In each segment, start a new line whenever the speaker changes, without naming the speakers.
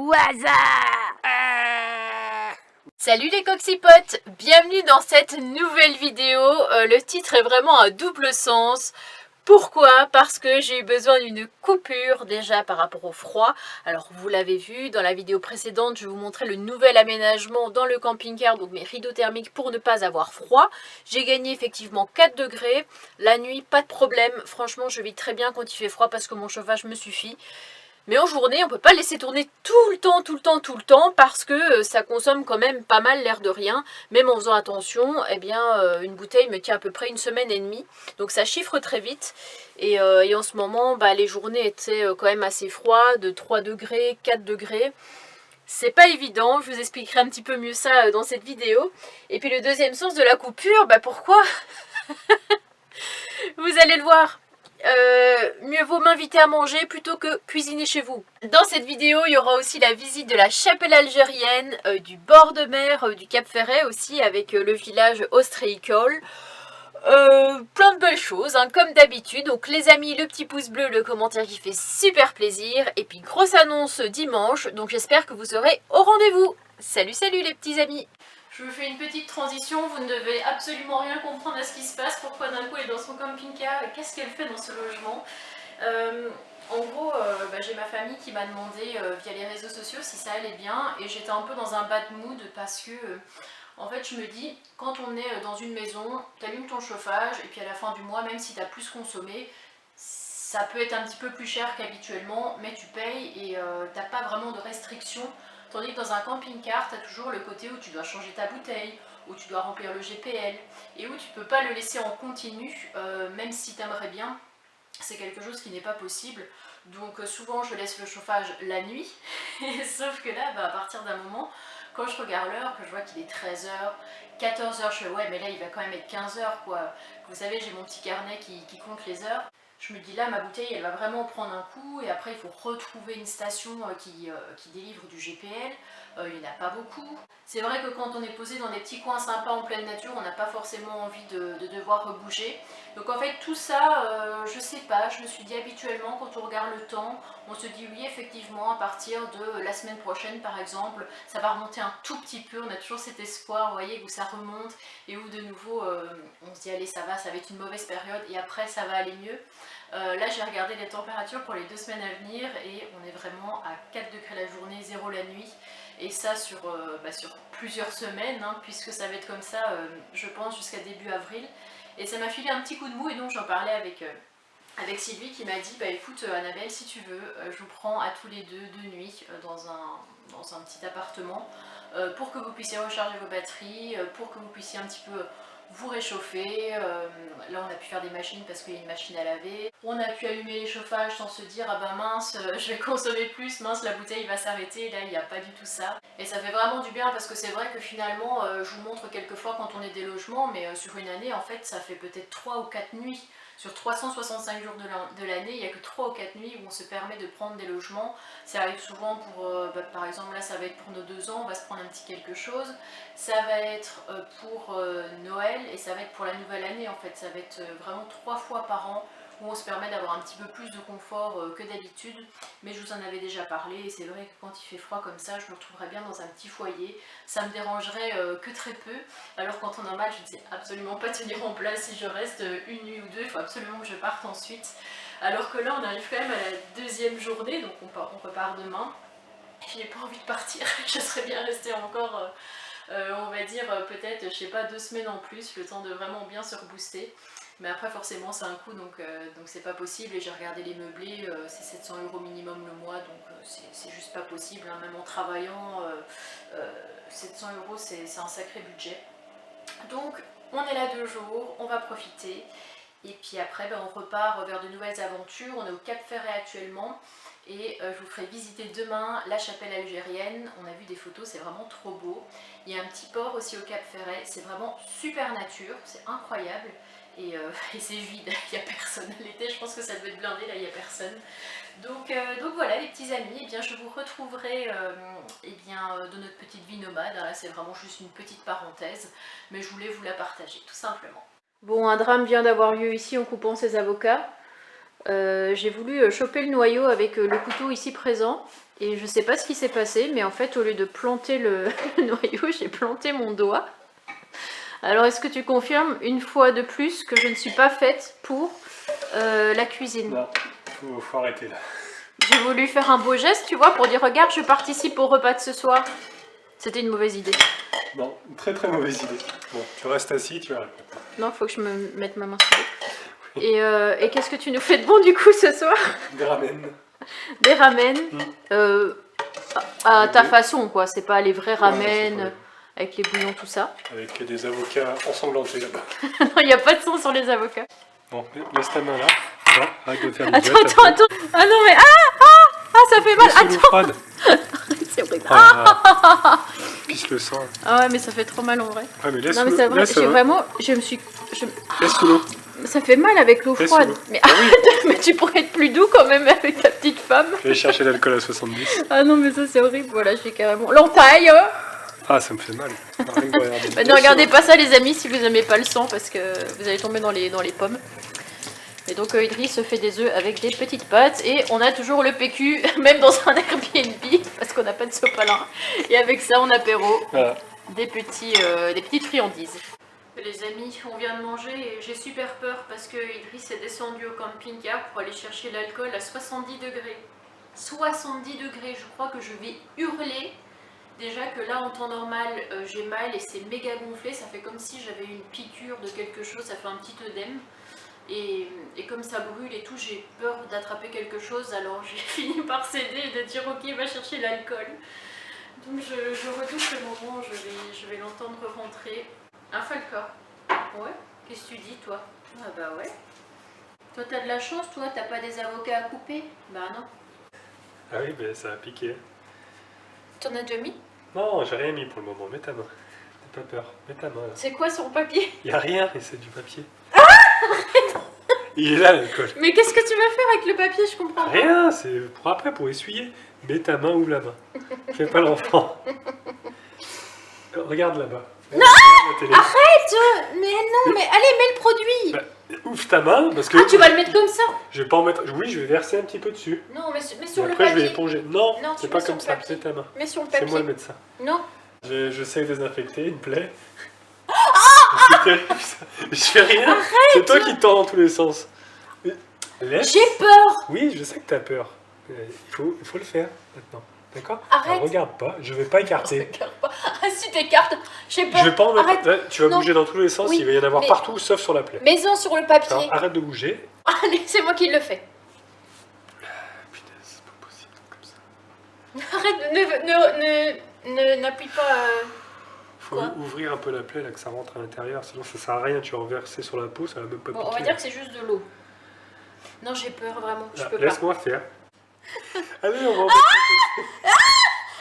au hasard.
Salut les coccypotes, bienvenue dans cette nouvelle vidéo. Le titre est vraiment à double sens. Pourquoi? Parce que j'ai eu besoin d'une coupure déjà par rapport au froid. Alors vous l'avez vu dans la vidéo précédente, je vous montrais le nouvel aménagement dans le camping-car, donc mes rideaux thermiques pour ne pas avoir froid. J'ai gagné effectivement 4 degrés. La nuit, pas de problème. Franchement, je vis très bien quand il fait froid parce que mon chauffage me suffit. Mais en journée, on ne peut pas laisser tourner tout le temps, parce que ça consomme quand même pas mal l'air de rien. Même en faisant attention, eh bien, une bouteille me tient à peu près une semaine et demie. Donc ça chiffre très vite. Et en ce moment, les journées étaient quand même assez froides, de 3 degrés, 4 degrés. C'est pas évident, je vous expliquerai un petit peu mieux ça dans cette vidéo. Et puis le deuxième sens de la coupure, pourquoi? Vous allez le voir. Mieux vaut m'inviter à manger plutôt que cuisiner chez vous. Dans cette vidéo, il y aura aussi la visite de la chapelle algérienne, du bord de mer, du Cap Ferret aussi, avec le village ostréicole. Plein de belles choses, comme d'habitude. Donc les amis, le petit pouce bleu, le commentaire qui fait super plaisir. Et puis grosse annonce dimanche, donc j'espère que vous serez au rendez-vous. Salut les petits amis. Je vous fais une petite transition, vous ne devez absolument rien comprendre à ce qui se passe. Pourquoi d'un coup elle est dans son camping-car et qu'est-ce qu'elle fait dans ce logement? En gros, j'ai ma famille qui m'a demandé via les réseaux sociaux si ça allait bien, et j'étais un peu dans un bad mood parce que en fait je me dis, quand on est dans une maison, t'allumes ton chauffage et puis à la fin du mois, même si t'as plus consommé, ça peut être un petit peu plus cher qu'habituellement, mais tu payes et t'as pas vraiment de restrictions. Tandis que dans un camping-car, tu as toujours le côté où tu dois changer ta bouteille, où tu dois remplir le GPL, et où tu peux pas le laisser en continu, même si tu aimerais bien. C'est quelque chose qui n'est pas possible. Donc souvent je laisse le chauffage la nuit, sauf que là, à partir d'un moment, quand je regarde l'heure, que je vois qu'il est 13h, 14h, je fais ouais mais là il va quand même être 15h quoi. Vous savez, j'ai mon petit carnet qui compte les heures. Je me dis là, ma bouteille, elle va vraiment prendre un coup, et après il faut retrouver une station qui délivre du GPL. Il n'y en a pas beaucoup. C'est vrai que quand on est posé dans des petits coins sympas en pleine nature, on n'a pas forcément envie de devoir bouger. Donc en fait tout ça, je sais pas, je me suis dit habituellement quand on regarde le temps, on se dit oui effectivement à partir de la semaine prochaine par exemple, ça va remonter un tout petit peu, on a toujours cet espoir, vous voyez, où ça remonte et où de nouveau on se dit allez ça va être une mauvaise période et après ça va aller mieux. Là j'ai regardé les températures pour les 2 semaines à venir et on est vraiment à 4 degrés la journée, 0 la nuit. Et ça sur plusieurs semaines, puisque ça va être comme ça, je pense, jusqu'à début avril. Et ça m'a filé un petit coup de mou, et donc j'en parlais avec Sylvie qui m'a dit écoute Annabelle, si tu veux, je vous prends à tous les deux de nuit dans un petit appartement pour que vous puissiez recharger vos batteries, pour que vous puissiez un petit peu vous réchauffer. Là on a pu faire des machines parce qu'il y a une machine à laver. On a pu allumer les chauffages sans se dire ah mince, je vais consommer plus, mince la bouteille va s'arrêter. Là il n'y a pas du tout ça. Et ça fait vraiment du bien parce que c'est vrai que finalement je vous montre quelquefois quand on est des logements, mais sur une année en fait ça fait peut-être 3 ou 4 nuits. Sur 365 jours de l'année, il n'y a que 3 ou 4 nuits où on se permet de prendre des logements. Ça arrive souvent pour, par exemple là ça va être pour nos 2 ans, on va se prendre un petit quelque chose. Ça va être pour Noël et ça va être pour la nouvelle année en fait. Ça va être vraiment 3 fois par an où on se permet d'avoir un petit peu plus de confort que d'habitude. Mais je vous en avais déjà parlé et c'est vrai que quand il fait froid comme ça, je me retrouverais bien dans un petit foyer. Ça me dérangerait que très peu. Alors qu'en temps normal, je ne sais absolument pas tenir en place si je reste une nuit ou deux. Il faut absolument que je parte ensuite. Alors que là, on arrive quand même à la 2e journée, donc on repart demain. Je n'ai pas envie de partir. Je serais bien restée encore... on va dire peut-être, je sais pas, 2 semaines en plus, le temps de vraiment bien se rebooster. Mais après forcément c'est un coût, donc c'est pas possible. Et j'ai regardé les meublés, c'est 700 € minimum le mois, donc c'est juste pas possible, même en travaillant, 700 € c'est un sacré budget. Donc on est là 2 jours, on va profiter. Et puis après on repart vers de nouvelles aventures. On est au Cap Ferret actuellement. Et je vous ferai visiter demain la chapelle algérienne. On a vu des photos, c'est vraiment trop beau. Il y a un petit port aussi au Cap Ferret, c'est vraiment super nature, c'est incroyable. Et c'est vide, il n'y a personne. L'été, je pense que ça doit être blindé, là il n'y a personne. Donc voilà les petits amis, eh bien, je vous retrouverai dans notre petite vie nomade. Là c'est vraiment juste une petite parenthèse, mais je voulais vous la partager tout simplement. Bon, un drame vient d'avoir lieu ici en coupant ces avocats. J'ai voulu choper le noyau avec le couteau ici présent. Et je sais pas ce qui s'est passé, mais en fait, au lieu de planter le noyau, j'ai planté mon doigt. Alors, est-ce que tu confirmes une fois de plus que je ne suis pas faite pour la cuisine?
Non, faut arrêter là.
J'ai voulu faire un beau geste, tu vois, pour dire regarde, je participe au repas de ce soir. C'était une mauvaise idée.
Non, une très très mauvaise idée. Bon, tu restes assis, tu arrêtes.
Non, faut que je me mette ma main sur l'eau. Et qu'est-ce que tu nous fais de bon du coup ce soir?
Des ramen.
Des ramen. À ta façon, quoi. C'est pas les vrais ramen avec les bouillons, tout ça.
Avec des avocats ensanglantés là-bas.
Non, il n'y a pas de sang sur les avocats.
Bon, laisse ta main là. Non, arrête de faire des
Attends. Ah non, mais ça fait mal. Attends. C'est horrible.
Pisse le sang.
Ah ouais, mais ça fait trop mal en vrai.
Ouais, mais laisse
non, mais c'est vrai, j'ai vraiment. Laisse
sous l'eau.
Ça fait mal avec l'eau froide. Mais arrête, mais tu pourrais être plus doux quand même avec ta petite femme.
Je vais chercher l'alcool à 70.
Ah non, mais ça c'est horrible. Voilà, je vais carrément. L'entaille.
Ah, ça me fait mal.
Bah, ne regardez pas ça, les amis, si vous n'aimez pas le sang, parce que vous allez tomber dans les pommes. Et donc Idriss se fait des œufs avec des petites pâtes et on a toujours le PQ, même dans un Airbnb, parce qu'on n'a pas de sopalin. Et avec ça, on apéro des petites friandises. Les amis, on vient de manger et j'ai super peur parce que Idriss est descendu au camping-car pour aller chercher l'alcool à 70 degrés. 70 degrés, je crois que je vais hurler. Déjà que là, en temps normal, j'ai mal et c'est méga gonflé. Ça fait comme si j'avais une piqûre de quelque chose, ça fait un petit œdème. Et comme ça brûle et tout, j'ai peur d'attraper quelque chose. Alors j'ai fini par céder et de dire ok, va chercher l'alcool. Donc je redoute le moment où je vais l'entendre rentrer. Un Falcor. Ouais. Qu'est-ce que tu dis toi? Ah bah ouais. Toi t'as de la chance, toi t'as pas des avocats à couper? Bah non.
Ah oui, ben ça a piqué.
T'en as déjà mis?
Non, j'ai rien mis pour le moment. Mets ta main. T'as pas peur. Mets ta main là.
C'est quoi sur le papier?
Y a rien, et c'est du papier. Il est là l'alcool.
Mais qu'est-ce que tu vas faire avec le papier? Je comprends pas.
Rien, c'est pour après, pour essuyer. Mets ta main ou la main. Fais pas l'enfant. Regarde là-bas.
Non, arrête! Mais non, mais allez, mets le produit.
Bah, ouvre ta main parce que.
Ah, tu vas le mettre comme ça?
Je vais pas en mettre. Oui, je vais verser un petit peu dessus.
Non, mais sur le
après,
papier.
je vais éponger. Non, c'est pas comme ça.
C'est
ta main.
Mets sur le papier.
C'est moi le médecin.
Non.
Je sais désinfecter une plaie. C'est terrible ça. Je fais rien. C'est toi qui tends dans tous les sens. Laisse.
J'ai peur.
Oui, je sais que t'as peur. Il faut le faire maintenant. D'accord?
Arrête.
Alors, regarde pas, je vais pas écarter.
Regarde pas. Ah, si t'écartes, j'ai peur.
Je vais pas en mettre.
Arrête.
Là, tu vas
Non.
bouger dans tous les sens,
Oui,
il va y en avoir
mais-
partout sauf sur la plaie.
Mets-en sur le papier.
Alors, arrête de bouger.
Allez, c'est moi qui le fais.
Putain, c'est pas possible comme ça.
Arrête, n'appuie pas.
Faut
Quoi
ouvrir un peu la plaie là, que ça rentre à l'intérieur, sinon ça sert à rien, tu vas renverser sur la peau, ça va même pas
Bon,
piquer.
on va dire que c'est juste de l'eau. Non, j'ai peur vraiment. Je peux pas.
Laisse-moi faire. Allez, on va en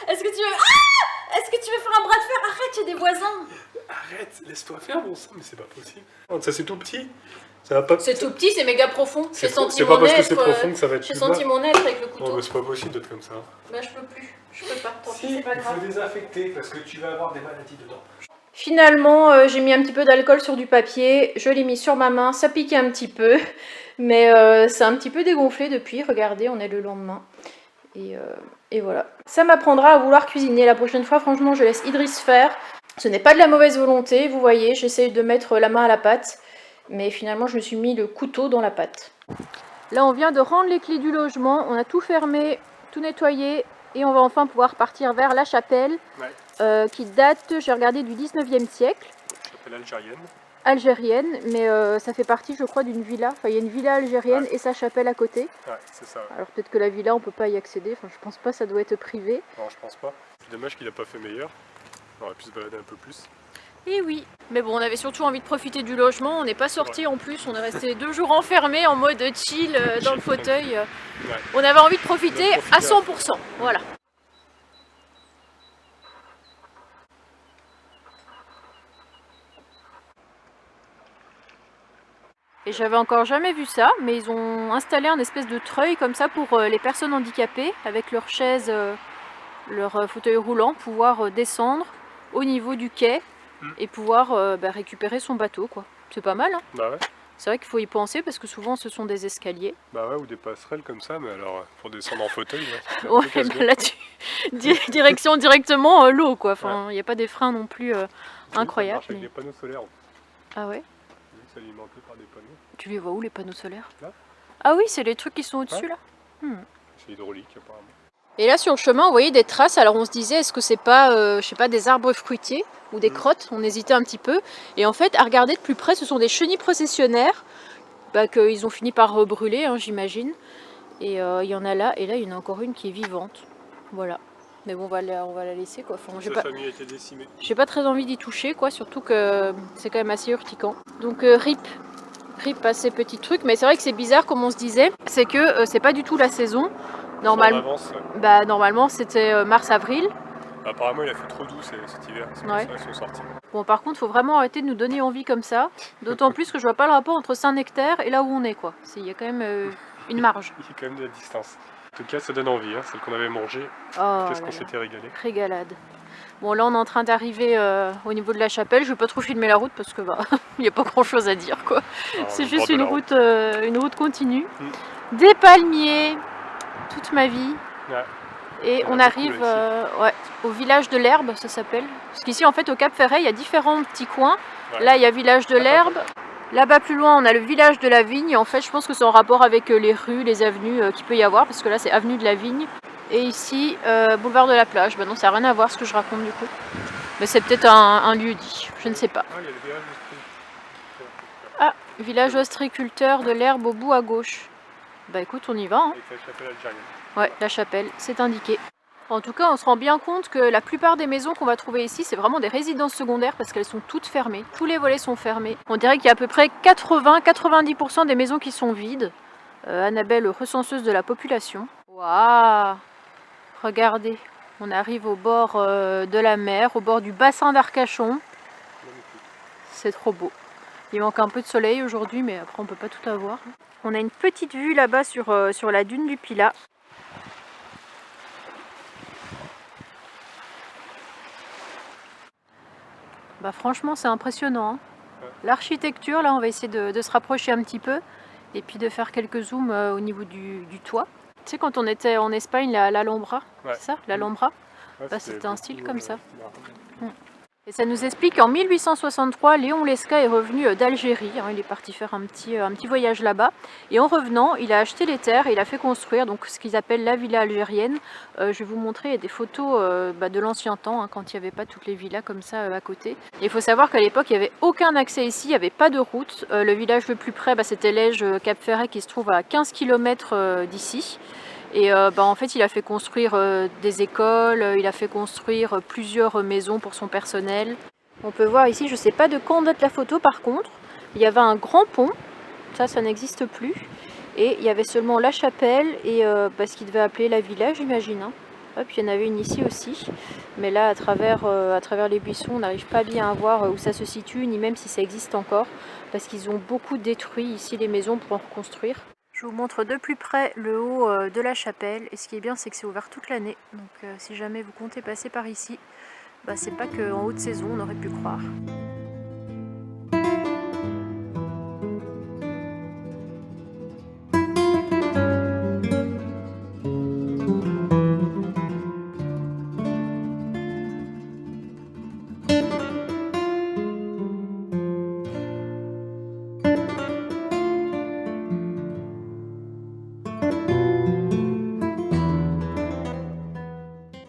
Est-ce que tu veux. Est-ce que tu veux faire un bras de fer? Arrête, il y a des voisins.
Arrête, laisse-toi faire, bon sang, mais c'est pas possible. Ça, c'est tout petit. Ça va pas.
C'est tout petit, c'est méga profond. J'ai senti
C'est
mon
pas parce que
être.
c'est profond que ça va être
J'ai
plus
senti
bas.
mon être avec le couteau.
Non, mais c'est pas possible d'être comme ça.
Bah, je peux plus. Je peux pas. Tant pis,
Si,
c'est pas
il faut
grave.
désinfecter parce que tu vas avoir des maladies dedans.
Finalement, j'ai mis un petit peu d'alcool sur du papier. Je l'ai mis sur ma main. Ça piquait un petit peu. Mais c'est un petit peu dégonflé depuis. Regardez, on est le lendemain. Et voilà. Ça m'apprendra à vouloir cuisiner. La prochaine fois, franchement, je laisse Idriss faire. Ce n'est pas de la mauvaise volonté. Vous voyez, j'essaie de mettre la main à la pâte. Mais finalement, je me suis mis le couteau dans la pâte. Là, on vient de rendre les clés du logement. On a tout fermé, tout nettoyé. Et on va enfin pouvoir partir vers la chapelle.
Ouais.
Qui date, j'ai regardé, du 19e siècle.
Chapelle algérienne.
Algérienne, mais ça fait partie, je crois, d'une villa. Enfin, il y a une villa algérienne et sa chapelle à côté.
Ouais, c'est ça. Ouais.
Alors peut-être que la villa, on peut pas y accéder. Enfin, je pense pas, ça doit être privé.
Non, je pense pas. C'est dommage qu'il a pas fait meilleur. On aurait pu se balader un peu plus.
Et oui. Mais bon, on avait surtout envie de profiter du logement. On n'est pas sorti en plus. On est resté 2 jours enfermés en mode chill dans le fauteuil.
Ouais.
On avait envie de profiter à 100%. Voilà. Et j'avais encore jamais vu ça, mais ils ont installé un espèce de treuil comme ça pour les personnes handicapées, avec leurs chaises, leur fauteuil roulant, pouvoir descendre au niveau du quai et pouvoir récupérer son bateau, quoi. C'est pas mal, hein?
Bah ouais.
C'est vrai qu'il faut y penser parce que souvent ce sont des escaliers.
Bah ouais, ou des passerelles comme ça, mais alors pour descendre en fauteuil, là, c'est un peu
Ouais,
casse-gueule.
là tu... direction directement l'eau quoi. Enfin, il n'y a pas des freins non plus incroyables.
Ça marche avec des panneaux solaires.
Ah ouais?
C'est alimenté par des panneaux.
Tu les vois où les panneaux solaires?
Là.
Ah oui, c'est les trucs qui sont au-dessus là.
C'est hydraulique apparemment.
Et là sur le chemin, vous voyez des traces. Alors on se disait, est-ce que c'est pas, je sais pas, des arbres fruitiers ou des crottes? On hésitait un petit peu. Et en fait, à regarder de plus près, ce sont des chenilles processionnaires qu'ils ont fini par brûler, hein, j'imagine. Et il y en a là, et là il y en a encore une qui est vivante. Voilà. Mais bon, on va la laisser quoi. Enfin,
Sa famille a été décimée.
j'ai pas très envie d'y toucher quoi, surtout que c'est quand même assez urticant. Donc RIP à ces petits trucs. Mais c'est vrai que c'est bizarre comme on se disait, c'est que c'est pas du tout la saison. Normalement c'était mars-avril.
Apparemment il a fait trop doux cet hiver, c'est pour ça qu'ils sont sortis.
Bon par contre faut vraiment arrêter de nous donner envie comme ça. D'autant plus que je vois pas le rapport entre Saint-Nectaire et là où on est quoi. Il y a quand même une marge.
Il y a quand même de la distance. En tout cas ça donne envie, hein, celle qu'on avait mangée. Qu'est-ce qu'on s'était régalé.
Régalade. Bon là on est en train d'arriver au niveau de la chapelle. Je vais pas trop filmer la route parce que il n'y a pas grand chose à dire quoi. C'est juste une route continue. Des palmiers, toute ma vie. Ouais. Et on arrive au village de l'Herbe, ça s'appelle. Parce qu'ici en fait au Cap Ferret il y a différents petits coins. Ouais. Là il y a village de l'Herbe. Là-bas plus loin on a le village de la Vigne. En fait je pense que c'est en rapport avec les rues, les avenues qu'il peut y avoir. Parce que là c'est avenue de la Vigne. Et ici boulevard de la Plage. Non ça n'a rien à voir ce que je raconte du coup. Mais c'est peut-être un lieu dit, je ne sais pas. Ah, village ostréiculteur de l'Herbe au bout à gauche. Bah écoute on y va. Hein.
Avec la chapelle algérienne.
Ouais, la chapelle, c'est indiqué. En tout cas, on se rend bien compte que la plupart des maisons qu'on va trouver ici, c'est vraiment des résidences secondaires parce qu'elles sont toutes fermées. Tous les volets sont fermés. On dirait qu'il y a à peu près 80-90% des maisons qui sont vides. Annabelle, recenseuse de la population. Waouh! Regardez, on arrive au bord de la mer, au bord du bassin d'Arcachon. C'est trop beau. Il manque un peu de soleil aujourd'hui, mais après on peut pas tout avoir. On a une petite vue là-bas sur la dune du Pilat. Bah franchement c'est impressionnant. Hein. L'architecture, là on va essayer de se rapprocher un petit peu et puis de faire quelques zooms au niveau du toit. Tu sais quand on était en Espagne, l'Alhambra, c'est ça, l'Alhambra, c'était un style comme ça. Et ça nous explique qu'en 1863, Léon Lesca est revenu d'Algérie. Hein, il est parti faire un petit voyage là-bas. Et en revenant, il a acheté les terres et il a fait construire donc, ce qu'ils appellent la villa algérienne. Je vais vous montrer des photos de l'ancien temps, hein, quand il n'y avait pas toutes les villas comme ça à côté. Et il faut savoir qu'à l'époque, il n'y avait aucun accès ici, il n'y avait pas de route. Le village le plus près, c'était Lège-Cap-Ferret qui se trouve à 15 km d'ici. Et en fait il a fait construire des écoles, il a fait construire plusieurs maisons pour son personnel. On peut voir ici, je ne sais pas de quand date la photo par contre, il y avait un grand pont, ça n'existe plus. Et il y avait seulement la chapelle et ce qu'il devait appeler la villa j'imagine. Hein. Hop, il y en avait une ici aussi, mais là à travers les buissons on n'arrive pas bien à voir où ça se situe, ni même si ça existe encore, parce qu'ils ont beaucoup détruit ici les maisons pour en reconstruire. Je vous montre de plus près le haut de la chapelle et ce qui est bien c'est que c'est ouvert toute l'année. Donc si jamais vous comptez passer par ici, c'est pas qu'en haute saison on aurait pu croire.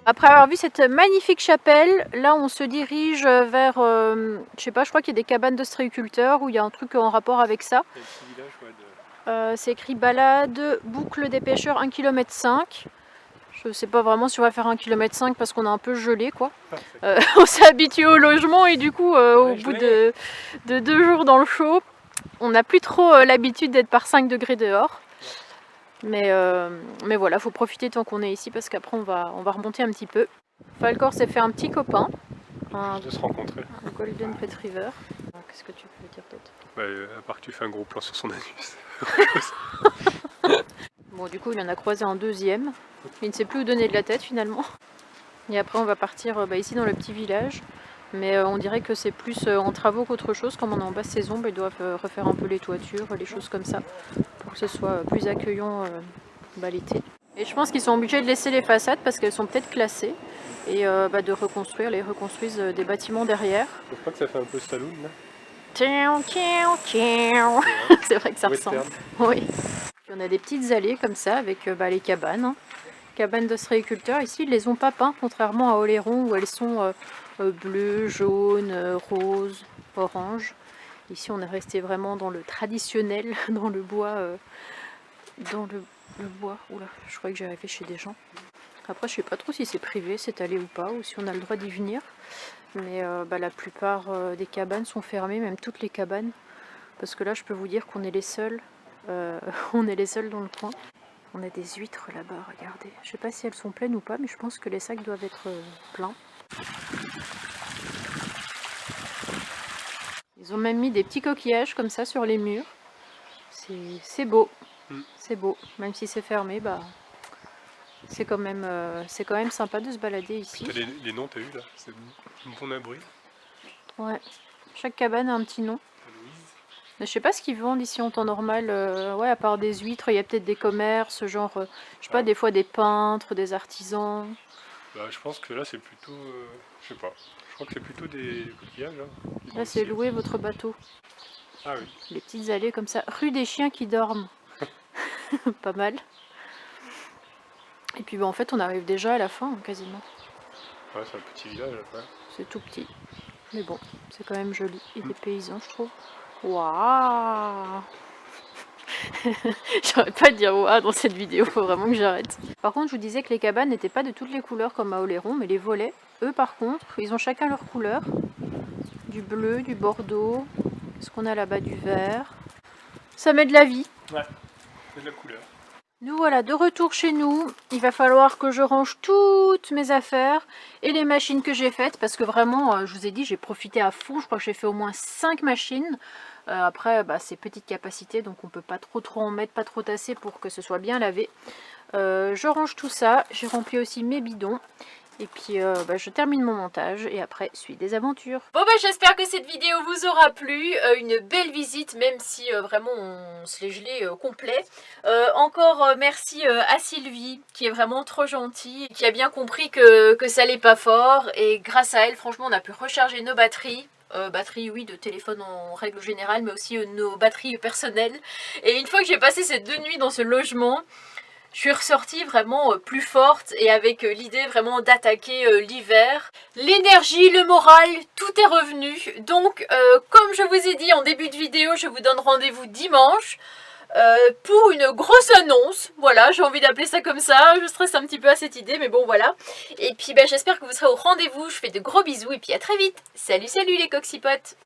Après avoir vu cette magnifique chapelle, là on se dirige vers, je sais pas, je crois qu'il y a des cabanes d'ostréiculteurs où il y a un truc en rapport avec ça. C'est écrit balade, boucle des pêcheurs 1,5 km. Je sais pas vraiment si on va faire 1,5 km parce qu'on a un peu gelé quoi. On s'est habitué au logement et du coup au bout de 2 jours dans le chaud, on n'a plus trop l'habitude d'être par 5 degrés dehors. Mais voilà, faut profiter tant qu'on est ici parce qu'après on va remonter un petit peu. Falcor s'est fait un petit copain.
De se rencontrer.
Un Golden Retriever. Qu'est-ce que tu peux dire d'autre?
À part que tu fais un gros plan sur son anus.
Bon du coup il en a croisé un deuxième. Il ne sait plus où donner de la tête finalement. Et après on va partir ici dans le petit village. Mais on dirait que c'est plus en travaux qu'autre chose. Comme on est en basse saison, bah, ils doivent refaire un peu les toitures, les choses comme ça, pour que ce soit plus accueillant l'été. Et je pense qu'ils sont obligés de laisser les façades parce qu'elles sont peut-être classées. Et de reconstruire, les reconstruisent des bâtiments derrière.
Je trouve pas que ça fait un peu saloon là.
C'est vrai que ça ressemble. Oui. Puis on a des petites allées comme ça avec les cabanes. Hein. Cabanes d'ostréiculteurs. Ici, ils les ont pas peints, contrairement à Oléron où elles sont bleues, jaunes, roses, oranges. Ici, on est resté vraiment dans le traditionnel, dans le bois. Le bois. Oula, je croyais que j'arrivais chez des gens. Après, je sais pas trop si c'est privé cette allée ou pas, ou si on a le droit d'y venir. Mais la plupart des cabanes sont fermées, même toutes les cabanes. Parce que là, je peux vous dire qu'on est les seuls. On est les seuls dans le coin. On a des huîtres là-bas, regardez. Je sais pas si elles sont pleines ou pas, mais je pense que les sacs doivent être pleins. Ils ont même mis des petits coquillages comme ça sur les murs. C'est beau. C'est beau. Même si c'est fermé, c'est quand même sympa de se balader ici.
Les noms, t'as vu là? C'est un bon abri.
Ouais. Chaque cabane a un petit nom. Mais je sais pas ce qu'ils vendent ici en temps normal. Ouais, à part des huîtres, il y a peut-être des commerces, genre, je sais pas, des fois des peintres, des artisans.
Je pense que là c'est plutôt, je sais pas. Je crois que c'est plutôt des coquillages. Hein,
là c'est louer votre bateau.
Ah oui.
Les petites allées comme ça. Rue des chiens qui dorment. Pas mal. Et puis en fait on arrive déjà à la fin quasiment.
Ouais, c'est un petit village après.
C'est tout petit. Mais bon, c'est quand même joli. Et des paysans je trouve. Waouh. J'arrête pas de dire waouh dans cette vidéo, faut vraiment que j'arrête. Par contre je vous disais que les cabanes n'étaient pas de toutes les couleurs comme à Oléron, mais les volets, eux par contre, ils ont chacun leur couleur. Du bleu, du bordeaux, qu'est-ce qu'on a là-bas, du vert. Ça met de la vie.
Ouais, c'est de la couleur.
Nous voilà de retour chez nous. Il va falloir que je range toutes mes affaires et les machines que j'ai faites parce que vraiment, je vous ai dit, j'ai profité à fond. Je crois que j'ai fait au moins 5 machines. Après, c'est petite capacité, donc on peut pas trop en mettre, pas trop tasser pour que ce soit bien lavé. Je range tout ça. J'ai rempli aussi mes bidons. Et puis je termine mon montage et après suite des aventures. Bon j'espère que cette vidéo vous aura plu. Une belle visite même si vraiment on se l'est gelé complet. Encore merci à Sylvie qui est vraiment trop gentille. Qui a bien compris que ça allait pas fort. Et grâce à elle franchement on a pu recharger nos batteries. Batteries oui de téléphone en règle générale mais aussi nos batteries personnelles. Et une fois que j'ai passé ces 2 nuits dans ce logement, je suis ressortie vraiment plus forte et avec l'idée vraiment d'attaquer l'hiver. L'énergie, le moral, tout est revenu. Donc, comme je vous ai dit en début de vidéo, je vous donne rendez-vous dimanche pour une grosse annonce. Voilà, j'ai envie d'appeler ça comme ça. Je stresse un petit peu à cette idée, mais bon, voilà. Et puis, j'espère que vous serez au rendez-vous. Je fais de gros bisous et puis à très vite. Salut, salut les coxipotes!